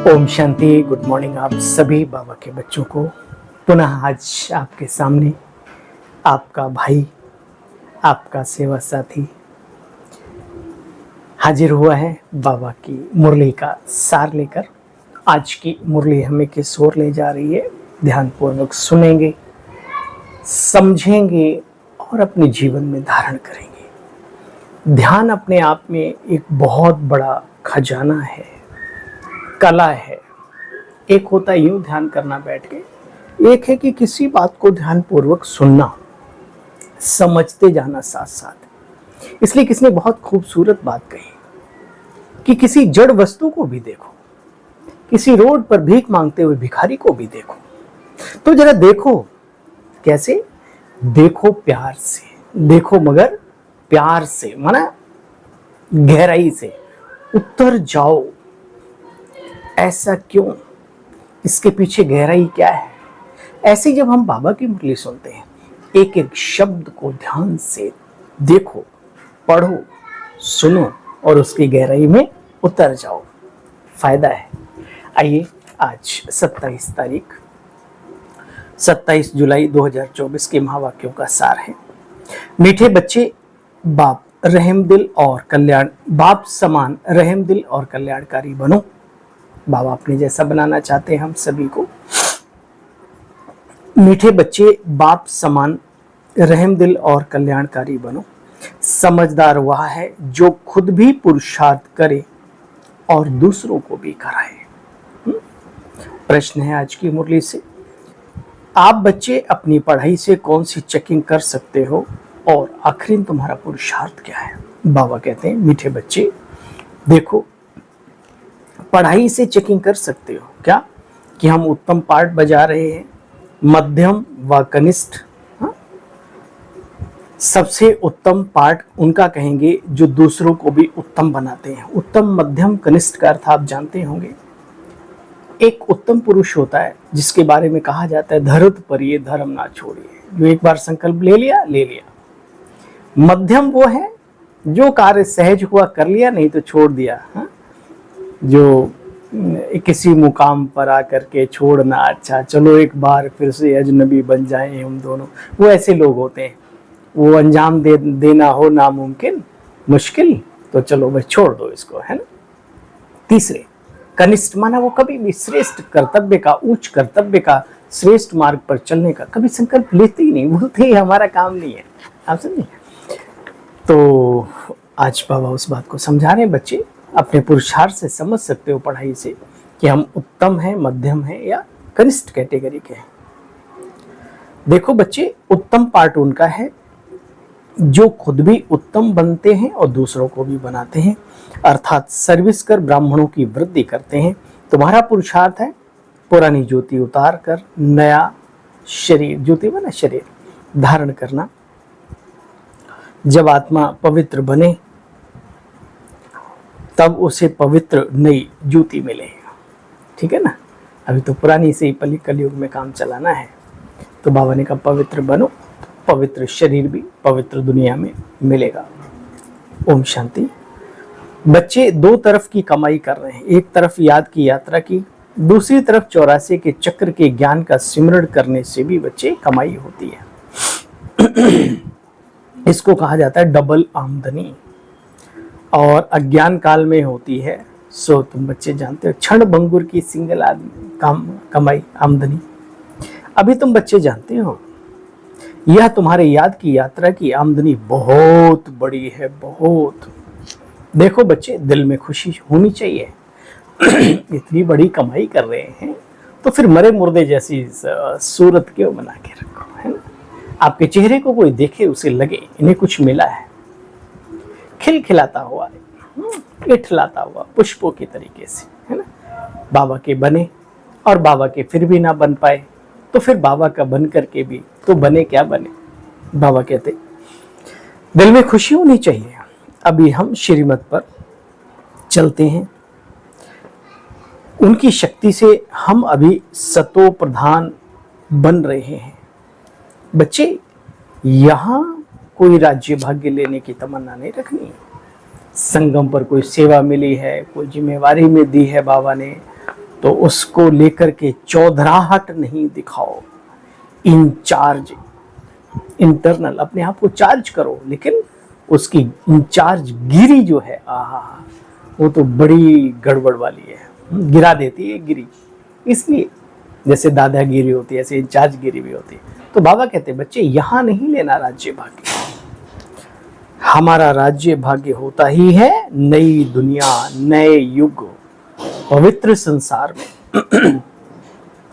Om Shanti. Good morning आप सभी बाबा के बच्चों को। पुनः आज आपके सामने आपका भाई, आपका सेवा साथी हाजिर हुआ है बाबा की मुरली का सार लेकर। आज की मुरली हमें किस ओर ले जा रही है, ध्यानपूर्वक सुनेंगे, समझेंगे और अपने जीवन में धारण करेंगे। ध्यान अपने आप में एक बहुत बड़ा खजाना है, कला है। एक होता है यूं ध्यान करना बैठ के, एक है कि किसी बात को ध्यान पूर्वक सुनना, समझते जाना साथ साथ। इसलिए किसने बहुत खूबसूरत बात कही कि किसी जड़ वस्तु को भी देखो, किसी रोड पर भीख मांगते हुए भिखारी को भी देखो, तो जरा देखो कैसे, देखो प्यार से, देखो मगर प्यार से, माना गहराई से उतर जाओ। ऐसा क्यों, इसके पीछे गहराई क्या है? ऐसे जब हम बाबा की मुरली सुनते हैं, एक एक शब्द को ध्यान से देखो, पढ़ो, सुनो और उसकी गहराई में उतर जाओ, फायदा है। आइए, आज 27 जुलाई 2024 के महावाक्यों का सार है। मीठे बच्चे, बाप रहमदिल और कल्याण, बाप समान रहमदिल और कल्याणकारी बनो। बाबा अपने जैसा बनाना चाहते हैं हम सभी को। मीठे बच्चे, बाप समान रहमदिल और कल्याणकारी बनो। समझदार वह है जो खुद भी पुरुषार्थ करे और दूसरों को भी कराए। प्रश्न है आज की मुरली से, आप बच्चे अपनी पढ़ाई से कौन सी चेकिंग कर सकते हो और आखिर तुम्हारा पुरुषार्थ क्या है? बाबा कहते हैं, मीठे बच्चे देखो, पढ़ाई से चेकिंग कर सकते हो क्या कि हम उत्तम पाठ बजा रहे हैं, मध्यम व कनिष्ठ। सबसे उत्तम पाठ उनका कहेंगे जो दूसरों को भी उत्तम बनाते हैं। उत्तम, मध्यम, कनिष्ठ का अर्थ आप जानते होंगे। एक उत्तम पुरुष होता है जिसके बारे में कहा जाता है, धरत पर ये धर्म ना छोड़िए, जो एक बार संकल्प ले लिया। मध्यम वो है जो कार्य सहज हुआ कर लिया, नहीं तो छोड़ दिया। जो किसी मुकाम पर आकर के छोड़ना, अच्छा चलो एक बार फिर से अजनबी बन जाएं हम दोनों, वो ऐसे लोग होते हैं। वो अंजाम देना हो नामुमकिन, मुश्किल, तो चलो भाई छोड़ दो इसको, है ना। तीसरे, कनिष्ठ, माना वो कभी भी श्रेष्ठ कर्तव्य का, उच्च कर्तव्य का, श्रेष्ठ मार्ग पर चलने का कभी संकल्प लेते ही नहीं, बोलते ही हमारा काम नहीं है। आप समझे? तो आज बाबा उस बात को समझा रहे हैं, बच्चे अपने पुरुषार्थ से समझ सकते हो पढ़ाई से कि हम उत्तम हैं, मध्यम हैं या कनिष्ठ कैटेगरी के हैं। देखो बच्चे, उत्तम पार्ट उनका है जो खुद भी उत्तम बनते हैं और दूसरों को भी बनाते हैं, अर्थात सर्विस कर ब्राह्मणों की वृद्धि करते हैं। तुम्हारा पुरुषार्थ है पुरानी ज्योति उतार कर नया शरीर, ज्योति बना शरीर, धारण करना। जब आत्मा पवित्र बने तब उसे पवित्र नई ज्योति मिले, ठीक है ना। अभी तो पुरानी से ही कलयुग में काम चलाना है। तो बाबा ने कहा पवित्र बनो, पवित्र शरीर भी पवित्र दुनिया में मिलेगा। ओम शांति। बच्चे दो तरफ की कमाई कर रहे हैं, एक तरफ याद की यात्रा की, दूसरी तरफ 84 के चक्र के ज्ञान का सिमरण करने से भी बच्चे कमाई होती है। इसको कहा जाता है डबल आमदनी, और अज्ञान काल में होती है, सो तुम बच्चे जानते हो, क्षण भंगुर की सिंगल कमाई, आमदनी। अभी तुम बच्चे जानते हो यह तुम्हारे याद की यात्रा की आमदनी बहुत बड़ी है, बहुत। देखो बच्चे, दिल में खुशी होनी चाहिए। इतनी बड़ी कमाई कर रहे हैं तो फिर मरे मुर्दे जैसी सूरत क्यों बना के रखो, है ना। आपके चेहरे को कोई देखे, उसे लगे इन्हें कुछ मिला है, खिलखिलाता हुआ, इठलाता हुआ पुष्पों के तरीके से, है ना। बाबा के बने और बाबा के फिर भी ना बन पाए, तो फिर बाबा का बन करके भी तो बने क्या बने। बाबा कहते दिल में खुशी होनी चाहिए। अभी हम श्रीमत पर चलते हैं, उनकी शक्ति से हम अभी सतो प्रधान बन रहे हैं। बच्चे, यहां कोई राज्य भाग्य लेने की तमन्ना नहीं रखनी। संगम पर कोई सेवा मिली है, कोई जिम्मेवारी में दी है बाबा ने, तो उसको लेकर के चौधराहट नहीं दिखाओ। इंचार्ज, इंटरनल अपने आप को चार्ज करो, लेकिन उसकी इंचार्ज गिरी जो है, आहा, वो तो बड़ी गड़बड़ वाली है, गिरा देती है गिरी। इसलिए जैसे दादागिरी होती है ऐसे इंचार्ज गिरी भी होती है। तो बाबा कहते हैं बच्चे यहां नहीं लेना राज्य भाग्य, हमारा राज्य भाग्य होता ही है नई दुनिया, नए युग, पवित्र संसार में।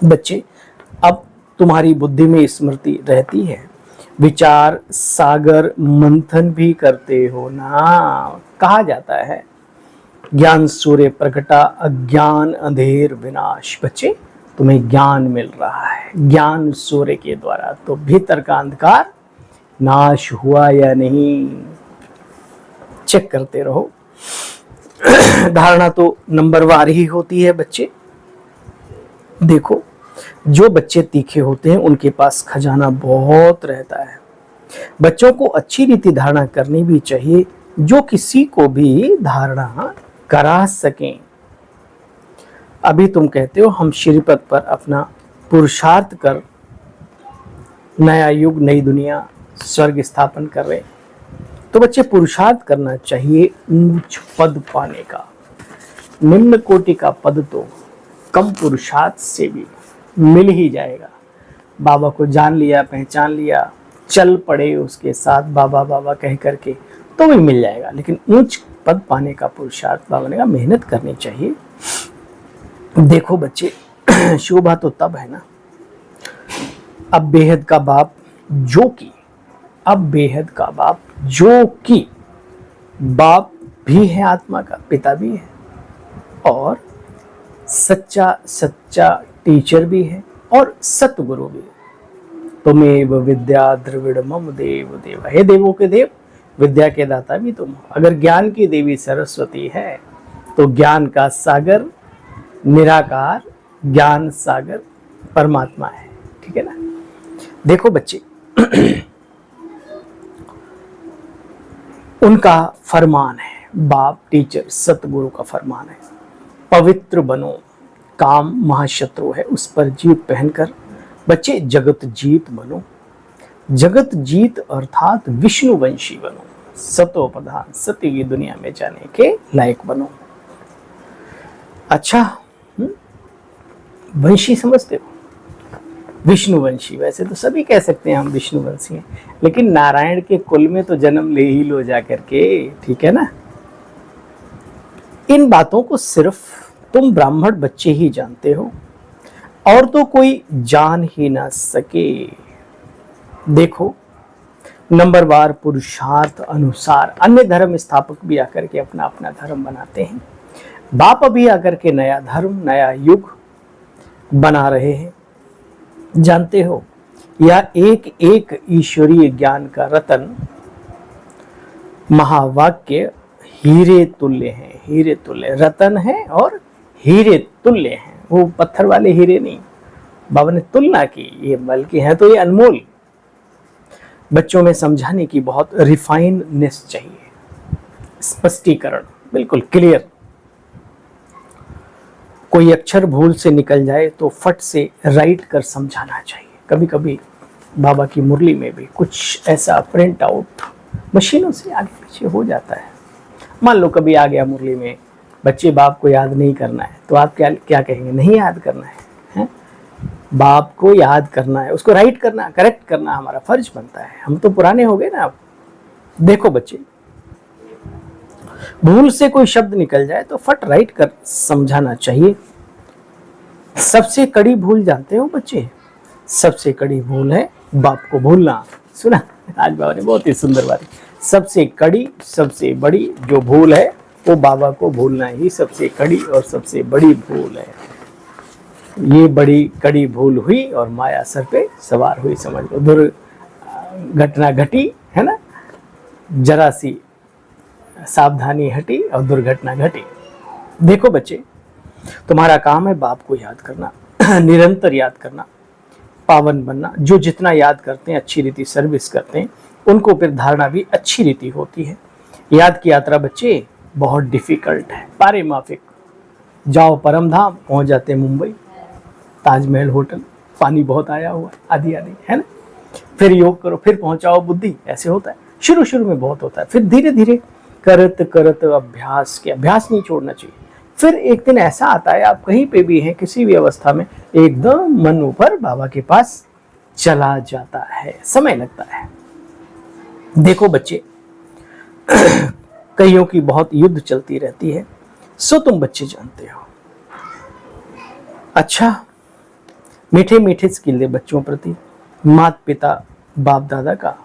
बच्चे अब तुम्हारी बुद्धि में स्मृति रहती है, विचार सागर मंथन भी करते हो ना। कहा जाता है ज्ञान सूर्य प्रकटा, अज्ञान अंधेर विनाश। बच्चे तुम्हें ज्ञान मिल रहा है ज्ञान सूर्य के द्वारा, तो भीतर का अंधकार नाश हुआ या नहीं, चेक करते रहो। धारणा तो नंबरवार ही होती है बच्चे। देखो जो बच्चे तीखे होते हैं उनके पास खजाना बहुत रहता है। बच्चों को अच्छी रीति धारणा करनी भी चाहिए, जो किसी को भी धारणा करा सकें। अभी तुम कहते हो हम श्रीपद पर अपना पुरुषार्थ कर नया युग, नई दुनिया, स्वर्ग स्थापन कर रहे हैं। तो बच्चे पुरुषार्थ करना चाहिए ऊंच पद पाने का। निम्न कोटि का पद तो कम पुरुषार्थ से भी मिल ही जाएगा। बाबा को जान लिया, पहचान लिया, चल पड़े उसके साथ बाबा बाबा कह करके, तो भी मिल जाएगा। लेकिन ऊंच पद पाने का पुरुषार्थ बाबा ने कहा मेहनत करनी चाहिए। देखो बच्चे शोभा तो तब है ना, अब बेहद का बाप जो की, अब बेहद का बाप जो की, बाप भी है आत्मा का, पिता भी है, और सच्चा टीचर भी है, और सतगुरु भी है। तुमेव विद्या द्रविड़ मम देव देव, हे देवों के देव, विद्या के दाता भी तुम हो। अगर ज्ञान की देवी सरस्वती है तो ज्ञान का सागर निराकार ज्ञान सागर परमात्मा है, ठीक है ना। देखो बच्चे उनका फरमान है, बाप टीचर सतगुरु का फरमान है, पवित्र बनो, काम महाशत्रु है उस पर जीत पहनकर बच्चे जगत जीत बनो। जगत जीत अर्थात विष्णुवंशी बनो, सतोप्रधान सत्य की दुनिया में जाने के लायक बनो। अच्छा, वंशी समझते हो, विष्णुवंशी, वैसे तो सभी कह सकते हैं हम विष्णुवंशी हैं, लेकिन नारायण के कुल में तो जन्म ले ही लो जाकर के, ठीक है ना। इन बातों को सिर्फ तुम ब्राह्मण बच्चे ही जानते हो, और तो कोई जान ही ना सके। देखो नंबरवार पुरुषार्थ अनुसार अन्य धर्म स्थापक भी आकर के अपना अपना धर्म बनाते हैं। बाप भी आकर के नया धर्म, नया युग बना रहे हैं। जानते हो यह एक एक ईश्वरीय ज्ञान का रतन महावाक्य हीरे तुल्य है, हीरे तुल्य रतन है और हीरे तुल्य हैं। वो पत्थर वाले हीरे नहीं, बाबा ने तुलना की, ये बल्कि है तो ये अनमोल। बच्चों में समझाने की बहुत रिफाइननेस चाहिए, स्पष्टीकरण बिल्कुल क्लियर। कोई अक्षर भूल से निकल जाए तो फट से राइट कर समझाना चाहिए। कभी कभी बाबा की मुरली में भी कुछ ऐसा प्रिंट आउट मशीनों से आगे पीछे हो जाता है। मान लो कभी आ गया मुरली में, बच्चे बाप को याद नहीं करना है, तो आप क्या क्या कहेंगे? नहीं याद करना है, बाप को याद करना है, उसको राइट करना, करेक्ट करना हमारा फर्ज बनता है। हम तो पुराने हो गए ना अब। देखो बच्चे, भूल से कोई शब्द निकल जाए तो फट राइट कर समझाना चाहिए। सबसे कड़ी भूल जानते हो बच्चे? सबसे कड़ी भूल है बाप को भूलना। सुना आज बाबा ने बहुत ही सुंदर बात, सबसे कड़ी सबसे बड़ी जो भूल है वो बाबा को भूलना ही सबसे कड़ी और सबसे बड़ी भूल है। ये बड़ी कड़ी भूल हुई और माया सर पे सवार हुई, समझ लो। दुर्घटना घटी है ना, जरा सी सावधानी हटी और दुर्घटना घटी। देखो बच्चे, तुम्हारा काम है बाप को याद करना, निरंतर याद करना, पावन बनना। जो जितना याद करते हैं, अच्छी रीति सर्विस करते हैं, उनको फिर धारणा भी अच्छी रीति होती है। याद की यात्रा बच्चे बहुत डिफिकल्ट है, पारे माफिक। जाओ परम धाम, पहुंच जाते मुंबई, ताजमहल होटल, पानी बहुत आया हुआ आदि आदि, है ना। फिर योग करो, फिर पहुंचाओ बुद्धि, ऐसे होता है। शुरू शुरू में बहुत होता है, फिर धीरे धीरे करत करत अभ्यास के, अभ्यास नहीं छोड़ना चाहिए। फिर एक दिन ऐसा आता है, आप कहीं पे भी हैं, किसी भी अवस्था में, एकदम मन ऊपर बाबा के पास चला जाता है, समय लगता है। देखो बच्चे, कईयों की बहुत युद्ध चलती रहती है, सो तुम बच्चे जानते हो। अच्छा, मीठे मीठे स्किले बच्चों प्रति माता पिता बाप दादा का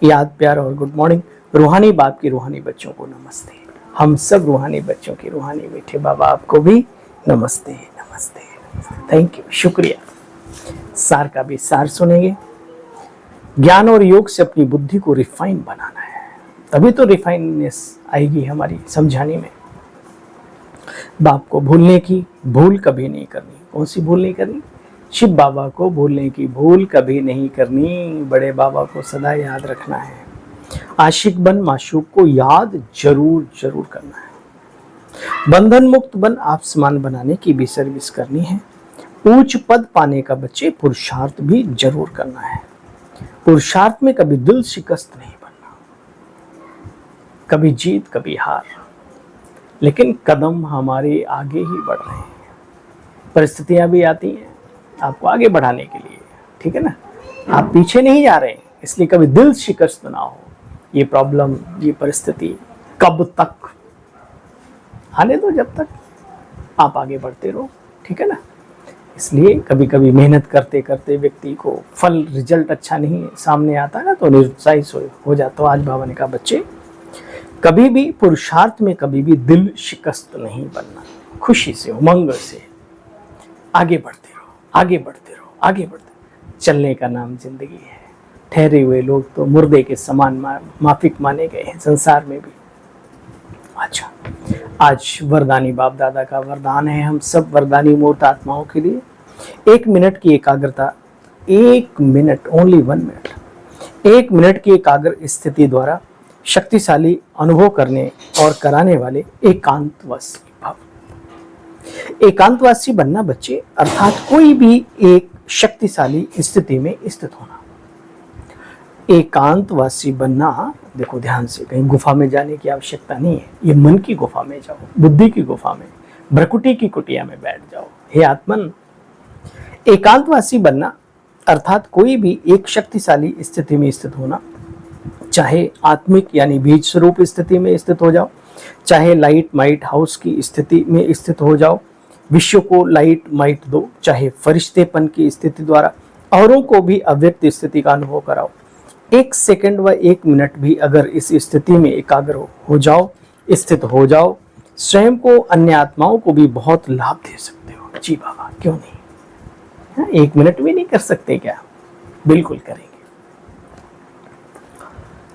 याद प्यार और गुड मॉर्निंग। रूहानी बाप की रूहानी बच्चों को नमस्ते। हम सब रूहानी बच्चों की रूहानी मीठे बाबा आपको भी नमस्ते नमस्ते। थैंक यू, शुक्रिया। सार का भी सार सुनेंगे। ज्ञान और योग से अपनी बुद्धि को रिफाइन बनाना है, तभी तो रिफाइननेस आएगी हमारी समझाने में। बाप को भूलने की भूल कभी नहीं करनी। कौन सी भूल नहीं करनी? शिव बाबा को भूलने की भूल कभी नहीं करनी। बड़े बाबा को सदा याद रखना है। आशिक बन माशूक को याद जरूर जरूर करना है। बंधन मुक्त बन आप समान बनाने की भी सर्विस करनी है। ऊंच पद पाने का बच्चे पुरुषार्थ भी जरूर करना है। पुरुषार्थ में कभी दिल शिकस्त नहीं बनना, कभी जीत कभी हार, लेकिन कदम हमारे आगे ही बढ़ रहे हैं। परिस्थितियां भी आती हैं आपको आगे बढ़ाने के लिए, ठीक है ना। आप पीछे नहीं जा रहे हैं, इसलिए कभी दिल शिकस्त ना हो। ये प्रॉब्लम, ये परिस्थिति कब तक आने दो, जब तक आप आगे बढ़ते रहो, ठीक है ना। इसलिए कभी कभी मेहनत करते करते व्यक्ति को फल, रिजल्ट अच्छा नहीं सामने आता है ना, तो निरुत्साहित हो जाता। तो आज बाबा ने कहा बच्चे, कभी भी पुरुषार्थ में कभी भी दिल शिकस्त नहीं बनना। खुशी से, उमंग से आगे बढ़ते रहो, आगे बढ़ते रहो, आगे बढ़ते रहो। चलने का नाम जिंदगी है। ठहरे हुए लोग तो मुर्दे के समान माफिक माने गए हैं संसार में भी। अच्छा, आज वरदानी बाप दादा का वरदान है हम सब वरदानी मूर्त आत्माओं के लिए। 1 मिनट की एकाग्रता, 1 मिनट, ओनली 1 मिनट, 1 मिनट की एकाग्र स्थिति द्वारा शक्तिशाली अनुभव करने और कराने वाले एकांतवासी भव। एकांतवासी बनना बच्चे, अर्थात कोई भी एक शक्तिशाली स्थिति में स्थित होना। एकांतवासी बनना, देखो ध्यान से, कहीं गुफा में जाने की आवश्यकता नहीं है। ये मन की गुफा में जाओ, बुद्धि की गुफा में, भ्रकुटी की कुटिया में बैठ जाओ। हे आत्मन, एकांतवासी बनना अर्थात कोई भी एक शक्तिशाली स्थिति में स्थित होना। चाहे आत्मिक यानी बीज स्वरूप स्थिति में स्थित हो जाओ, चाहे लाइट माइट हाउस की स्थिति में स्थित हो जाओ, विश्व को लाइट माइट दो, चाहे फरिश्तेपन की स्थिति द्वारा औरों को भी अव्यक्त स्थिति का अनुभव कराओ। 1 सेकंड व 1 मिनट भी अगर इस स्थिति में एकाग्र हो जाओ, स्थित हो जाओ, स्वयं को, अन्य आत्माओं को भी बहुत लाभ दे सकते हो। जी बाबा, क्यों नहीं? 1 मिनट भी नहीं कर सकते क्या? बिल्कुल करेंगे।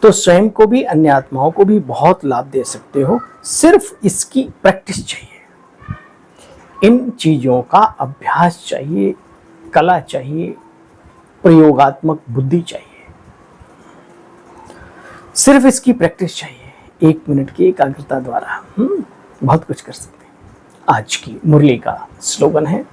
तो स्वयं को भी, अन्य आत्माओं को भी बहुत लाभ दे सकते हो। सिर्फ इसकी प्रैक्टिस चाहिए, इन चीजों का अभ्यास चाहिए, कला चाहिए, प्रयोगात्मक बुद्धि चाहिए। सिर्फ इसकी प्रैक्टिस चाहिए। 1 मिनट की एकाग्रता द्वारा बहुत कुछ कर सकते हैं। आज की मुरली का स्लोगन है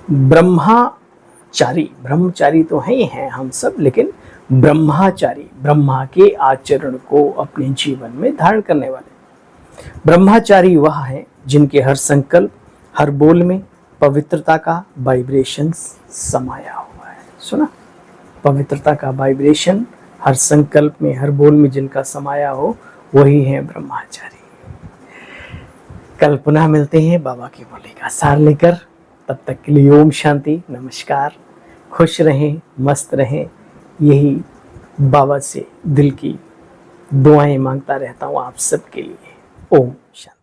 ब्रह्माचारी। ब्रह्मचारी तो है ही हैं हम सब, लेकिन ब्रह्माचारी, ब्रह्मा के आचरण को अपने जीवन में धारण करने वाले। ब्रह्माचारी वह है जिनके हर संकल्प, हर बोल में पवित्रता का वाइब्रेशन समाया हुआ है। सुना? पवित्रता का वाइब्रेशन हर संकल्प में, हर बोल में जिनका समाया हो, वही है ब्रह्मचारी। कल पुनः मिलते हैं बाबा की बोली का सार लेकर। तब तक के लिए ओम शांति, नमस्कार। खुश रहें, मस्त रहें, यही बाबा से दिल की दुआएं मांगता रहता हूँ आप सबके लिए। ओम शांति।